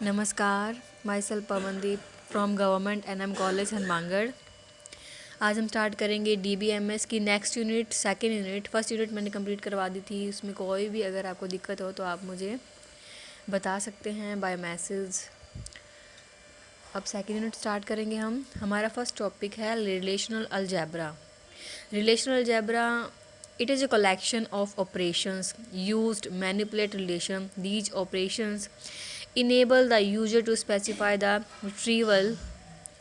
नमस्कार, myself Pawandeep from government NM college Hanumangarh. आज हम स्टार्ट करेंगे DBMS की next unit, second unit. First unit मैंने कंप्लीट करवा दी थी। उसमें कोई भी अगर आपको दिक्कत हो तो आप मुझे बता सकते हैं बाय मैसेज। अब सेकेंड यूनिट स्टार्ट करेंगे हम। हमारा फर्स्ट टॉपिक है relational algebra. Relational algebra, it is a collection of operations used to manipulate relation. These operations enable the user to specify the retrieval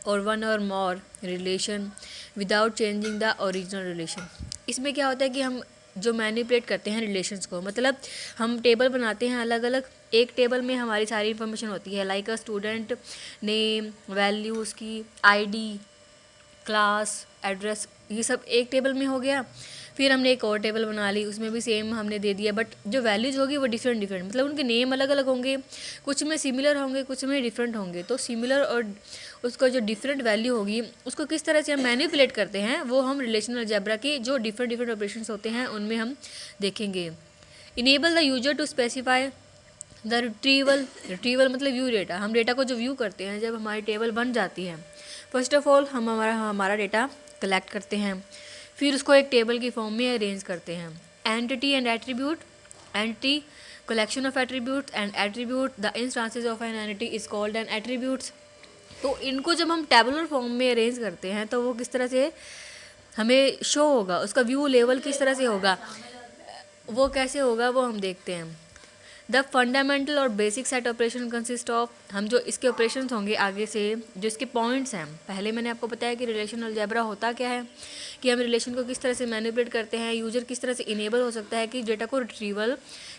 or one or more relation without changing the original relation. इसमें क्या होता है कि हम जो manipulate करते हैं relations को, मतलब हम टेबल बनाते हैं अलग अलग। एक टेबल में हमारी सारी इन्फॉर्मेशन होती है, like a student name, value, उसकी आईडी, क्लास, एड्रेस, ये सब एक टेबल में हो गया। फिर हमने एक और टेबल बना ली, उसमें भी सेम हमने दे दिया, बट जो वैल्यूज़ होगी वो डिफरेंट, मतलब उनके नेम अलग अलग होंगे, कुछ में सिमिलर होंगे, कुछ में डिफरेंट होंगे। तो सिमिलर और उसका जो डिफरेंट वैल्यू होगी उसको किस तरह से हम मैनिपुलेट करते हैं वो हम रिलेशनल अलजेब्रा के जो डिफरेंट ऑपरेशंस होते हैं उनमें हम देखेंगे। Enable the user to specify the retrieval मतलब व्यू डेटा। हम डेटा को जो व्यू करते हैं जब हमारी टेबल बन जाती है, फर्स्ट ऑफ ऑल हम हमारा डेटा कलेक्ट करते हैं, फिर उसको एक टेबल की फॉर्म में अरेंज करते हैं। Entity and attribute, entity collection of attribute and attribute the instances of an entity is called an attributes. तो इनको जब हम टेबुलर फॉर्म में अरेंज करते हैं तो वो किस तरह से हमें शो होगा, उसका व्यू लेवल किस तरह से होगा, वो कैसे होगा वो हम देखते हैं। द फंडामेंटल और basic set operation consist of, हम जो इसके ऑपरेशन होंगे आगे से जो इसके पॉइंट्स हैं, पहले मैंने आपको बताया कि रिलेशनल अलजेब्रा होता क्या है, कि हम रिलेशन को किस तरह से मैनिपुलेट करते हैं, यूजर किस तरह से इनेबल हो सकता है कि डेटा को रिट्रीवल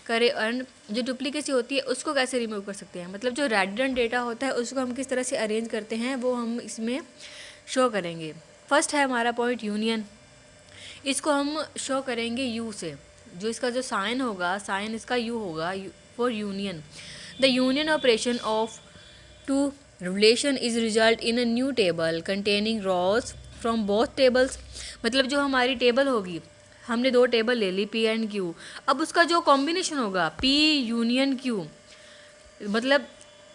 करे, एंड जो डुप्लीकेसी होती है उसको कैसे रिमूव कर सकते हैं, मतलब जो रेडिडेंट डेटा होता है उसको हम किस तरह से अरेंज करते हैं वो हम इसमें शो करेंगे। फर्स्ट है हमारा पॉइंट यूनियन। इसको हम शो करेंगे यू से, जो इसका जो साइन होगा, साइन इसका यू होगा for union. The union operation of two relation is result in a new table containing rows from both tables. मतलब जो हमारी टेबल होगी, हमने दो टेबल ले ली P एंड Q, अब उसका जो कॉम्बिनेशन होगा P यूनियन Q, मतलब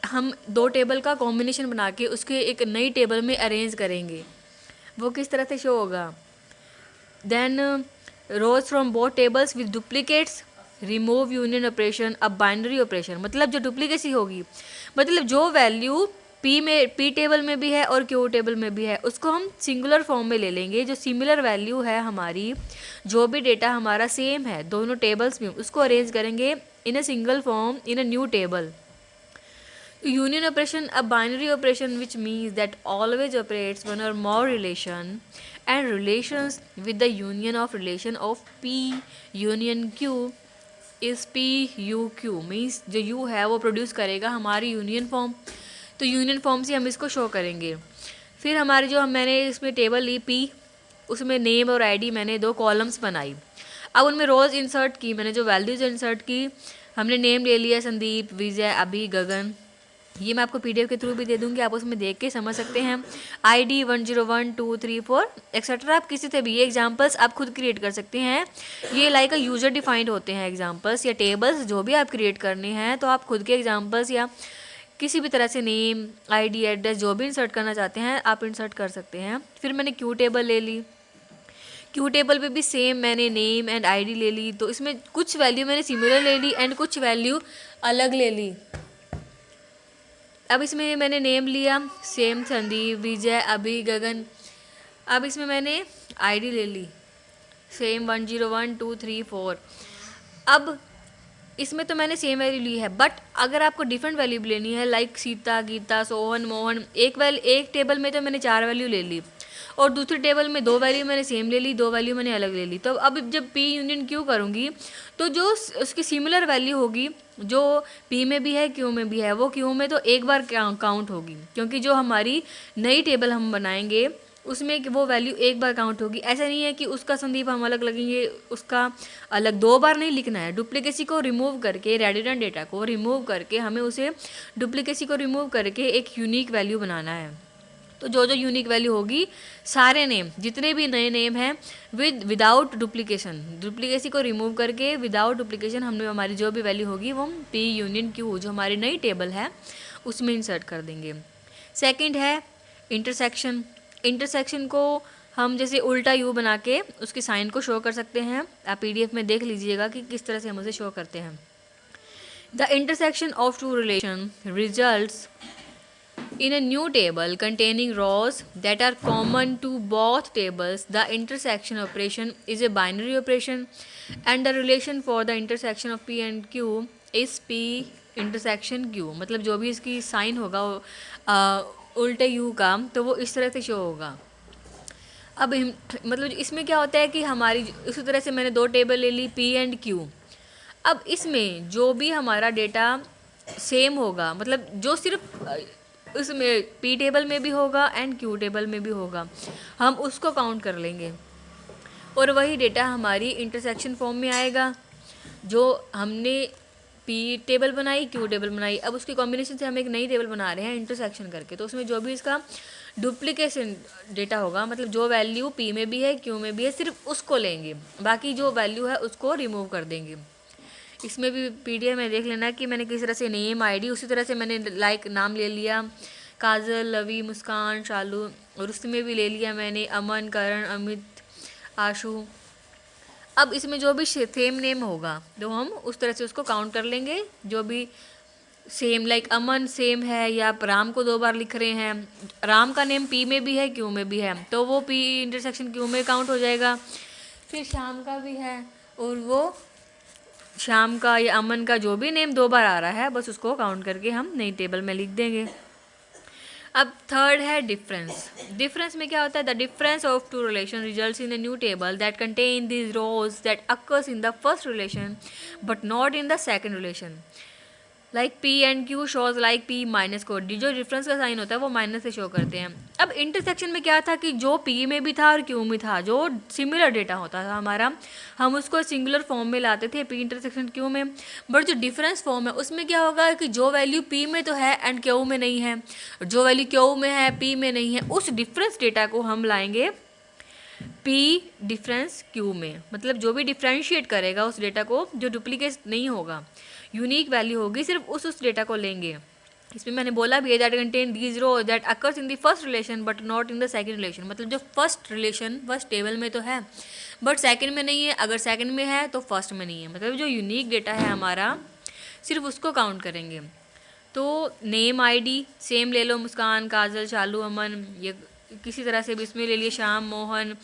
हम दो टेबल का कॉम्बिनेशन बना के उसके एक नई टेबल में अरेंज करेंगे, वो किस तरह से शो होगा। Then rows from both tables with duplicates, remove union operation, अब बाइनरी ऑपरेशन, मतलब जो डुप्लीकेसी होगी, मतलब जो वैल्यू P टेबल में भी है और Q टेबल में भी है उसको हम सिंगुलर फॉर्म में ले लेंगे। जो सिमिलर वैल्यू है हमारी, जो भी डेटा हमारा सेम है दोनों टेबल्स में, उसको अरेंज करेंगे in a single form in a new table. Union operation, a binary operation which means that always operates one or more relation and relations with the union of relation of P union Q is P U Q, means जो U है वो produce करेगा हमारी union form. तो union form से हम इसको show करेंगे। फिर हमारी जो मैंने इसमें टेबल ली P, उसमें नेम और आईडी मैंने दो कॉलम्स बनाई। अब उनमें रोज़ इंसर्ट की, मैंने जो वैल्यूज़ इंसर्ट की, हमने नेम ले लिया संदीप, विजय, अभी, गगन। ये मैं आपको PDF के थ्रू भी दे दूंगी, आप उसमें देख के समझ सकते हैं। ID 101 2 3 4 एक्सेट्रा, आप किसी से भी ये एग्जांपल्स आप खुद क्रिएट कर सकते हैं। ये लाइक अ यूजर डिफाइंड होते हैं एग्जांपल्स या टेबल्स, जो भी आप क्रिएट करने हैं तो आप खुद के एग्जांपल्स या किसी भी तरह से नेम, ID, एड्रेस जो भी इंसर्ट करना चाहते हैं आप इंसर्ट कर सकते हैं। फिर मैंने Q टेबल ले ली, Q टेबल पे भी सेम मैंने नेम एंड ID ले ली। तो इसमें कुछ वैल्यू मैंने सिमिलर ले ली एंड कुछ वैल्यू अलग ले ली। अब इसमें मैंने नेम लिया सेम संदीप, विजय, अभी, गगन। अब इसमें मैंने आईडी ले ली सेम 101 2 3 4। अब इसमें तो मैंने सेम वैल्यू ली है, बट अगर आपको डिफरेंट वैल्यू भी लेनी है, लाइक सीता, गीता, सोहन, मोहन, एक टेबल में तो मैंने 4 वैल्यू ले ली और दूसरी टेबल में 2 वैल्यू मैंने सेम ले ली, 2 वैल्यू मैंने अलग ले ली। तो अब जब P यूनियन Q करूँगी तो जो उसकी सिमिलर वैल्यू होगी, जो P में भी है Q में भी है, वो Q में तो एक बार काउंट होगी, क्योंकि जो हमारी नई टेबल हम बनाएंगे उसमें वो वैल्यू एक बार काउंट होगी। ऐसा नहीं है कि उसका संदीप हम अलग लगेंगे, उसका अलग 2 बार नहीं लिखना है। डुप्लीकेसी को रिमूव करके, रेडिडेंट डेटा को रिमूव करके हमें उसे डुप्लीकेसी को रिमूव करके एक यूनिक वैल्यू बनाना है। तो जो जो यूनिक वैल्यू होगी, सारे नेम जितने भी नए नेम हैं विदाउट डुप्लीकेसी को रिमूव करके विदाउट डुप्लीकेशन हमने हमारी जो भी वैल्यू होगी वो हम पी यूनियन क्यू जो हमारी नई टेबल है उसमें इंसर्ट कर देंगे। सेकंड है इंटरसेक्शन। इंटरसेक्शन को हम जैसे उल्टा यू बना के उसके साइन को शो कर सकते हैं। आप पीडीएफ में देख लीजिएगा कि किस तरह से हम उसे शो करते हैं। The intersection of two relation results in a new table containing rows that are common to both tables. The intersection operation is a binary operation and the relation for the intersection of p and q is p intersection q। मतलब जो भी इसकी sign होगा उल्टे u का तो वो इस तरह से शो होगा। अब मतलब इसमें क्या होता है कि हमारी इसी तरह से मैंने दो टेबल ले ली p एंड q। अब इसमें जो भी हमारा डेटा सेम होगा, मतलब जो सिर्फ उसमें पी टेबल में भी होगा एंड क्यू टेबल में भी होगा, हम उसको काउंट कर लेंगे और वही डेटा हमारी इंटरसेक्शन फॉर्म में आएगा। जो हमने पी टेबल बनाई, क्यू टेबल बनाई, अब उसके कॉम्बिनेशन से हम एक नई टेबल बना रहे हैं इंटरसेक्शन करके, तो उसमें जो भी इसका डुप्लीकेशन डेटा होगा, मतलब जो वैल्यू पी में भी है क्यू में भी है, सिर्फ उसको लेंगे, बाकी जो वैल्यू है उसको रिमूव कर देंगे। इसमें भी पीडीएफ में देख लेना कि मैंने किस तरह से नेम आईडी, उसी तरह से मैंने लाइक नाम ले लिया काजल, लवी, मुस्कान, शालू, और उसमें भी ले लिया मैंने अमन, करण, अमित, आशु। अब इसमें जो भी सेम नेम होगा तो हम उस तरह से उसको काउंट कर लेंगे। जो भी सेम लाइक अमन सेम है या आप राम को 2 बार लिख रहे हैं, राम का नेम पी में भी है क्यू में भी है तो वो पी इंटरसेक्शन क्यू में काउंट हो जाएगा। फिर श्याम का भी है और वो श्याम का या अमन का जो भी नेम 2 बार आ रहा है बस उसको काउंट करके हम नई टेबल में लिख देंगे। अब थर्ड है डिफरेंस। डिफरेंस में क्या होता है? The difference of two relation results in a new table that contain these rows that occurs in the first relation but not in the second relation. Like P and Q shows like P minus को, जो difference का sign होता है वो minus से show करते हैं। अब इंटरसेक्शन में क्या था कि जो पी में भी था और क्यू में था, जो सिमिलर डेटा होता था हमारा, हम उसको सिंगुलर फॉर्म में लाते थे पी इंटरसेक्शन क्यू में। बट जो डिफरेंस फॉर्म है उसमें क्या होगा कि जो वैल्यू पी में तो है एंड क्यू में नहीं है, जो वैल्यू क्यू में है पी में नहीं है, उस डिफरेंस डेटा को हम लाएंगे पी डिफरेंस क्यू में। मतलब जो भी डिफ्रेंशिएट करेगा उस डेटा को, जो डुप्लीकेट नहीं होगा, यूनिक वैल्यू होगी, सिर्फ उस डेटा को लेंगे। इसमें मैंने बोला भी है that contain these row that occurs in the first relation but not in the second relation. मतलब जो फर्स्ट रिलेशन फर्स्ट टेबल में तो है बट सेकंड में नहीं है, अगर सेकंड में है तो फर्स्ट में नहीं है। मतलब जो यूनिक डेटा है हमारा सिर्फ उसको काउंट करेंगे। तो नेम आईडी सेम ले लो, मुस्कान, काजल, शालू, अमन, ये किसी तरह से भी इसमें ले लिए, श्याम, मोहन,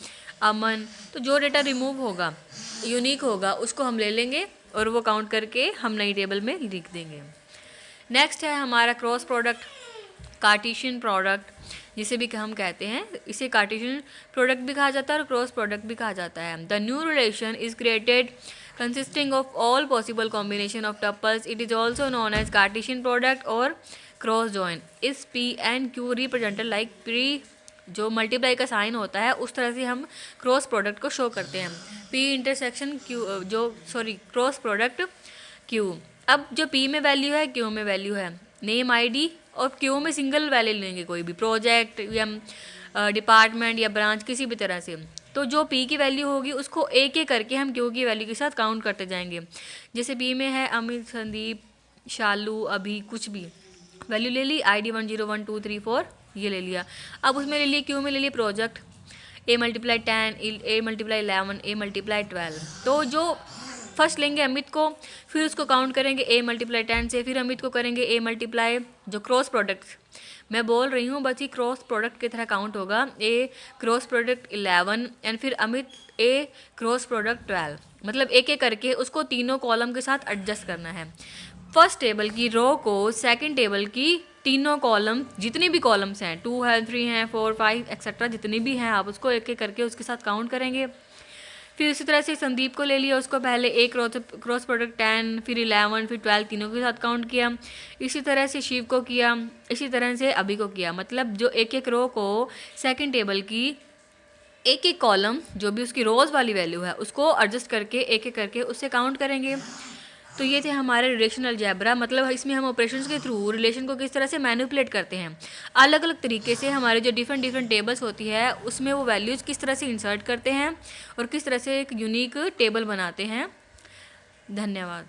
अमन। तो जो डेटा रिमूव होगा यूनिक होगा उसको हम ले लेंगे और वो काउंट करके हम नई टेबल में लिख देंगे। नेक्स्ट है हमारा क्रॉस प्रोडक्ट, कार्टेशियन प्रोडक्ट जिसे भी हम कहते हैं। इसे कार्टेशियन प्रोडक्ट भी कहा जाता है और क्रॉस प्रोडक्ट भी कहा जाता है। The new relation is created consisting of all possible combination of tuples. It is also known as Cartesian product or cross join. Is P and Q represented like P, जो multiply का sign होता है उस तरह से हम cross product को show करते हैं। P intersection Q, cross product Q। अब जो P में वैल्यू है Q में वैल्यू है, नेम आईडी, और Q में सिंगल वैल्यू लेंगे, कोई भी प्रोजेक्ट या डिपार्टमेंट या ब्रांच किसी भी तरह से। तो जो P की वैल्यू होगी उसको एक एक करके हम Q की वैल्यू के साथ काउंट करते जाएंगे। जैसे P में है अमित, संदीप, शालू, अभी, कुछ भी वैल्यू ले ली, ID 1 0 1 2 3 4 ये ले लिया। अब उसमें ले लिए Q में ले लिए प्रोजेक्ट, A × 10, A × 11, A × 12। तो जो फर्स्ट लेंगे अमित को, फिर उसको काउंट करेंगे A × 10 से, फिर अमित को करेंगे A × जो क्रॉस प्रोडक्ट मैं बोल रही हूँ बस ये क्रॉस प्रोडक्ट की तरह काउंट होगा। A क्रॉस प्रोडक्ट 11 एंड फिर अमित A क्रॉस प्रोडक्ट 12। मतलब एक एक करके उसको तीनों कॉलम के साथ एडजस्ट करना है। फर्स्ट टेबल की रो को सेकंड टेबल की तीनों कॉलम, जितनी भी कॉलम्स हैं 2 हैं 3 हैं 4 5 एक्सेट्रा जितनी भी हैं, आप उसको एक एक करके उसके साथ काउंट करेंगे। फिर इसी तरह से संदीप को ले लिया, उसको पहले एक क्रॉस प्रोडक्ट 10 फिर 11 फिर 12 तीनों के साथ काउंट किया। इसी तरह से शिव को किया, इसी तरह से अभी को किया। मतलब जो एक एक रो को सेकंड टेबल की एक एक कॉलम जो भी उसकी रोज़ वाली वैल्यू है उसको एडजस्ट करके एक एक करके उससे काउंट करेंगे। तो ये थे हमारे रिलेशन अलजेब्रा, मतलब इसमें हम ऑपरेशंस के थ्रू रिलेशन को किस तरह से मैनिपुलेट करते हैं, अलग अलग तरीके से हमारे जो डिफरेंट टेबल्स होती है उसमें वो वैल्यूज़ किस तरह से इंसर्ट करते हैं और किस तरह से एक यूनिक टेबल बनाते हैं। धन्यवाद।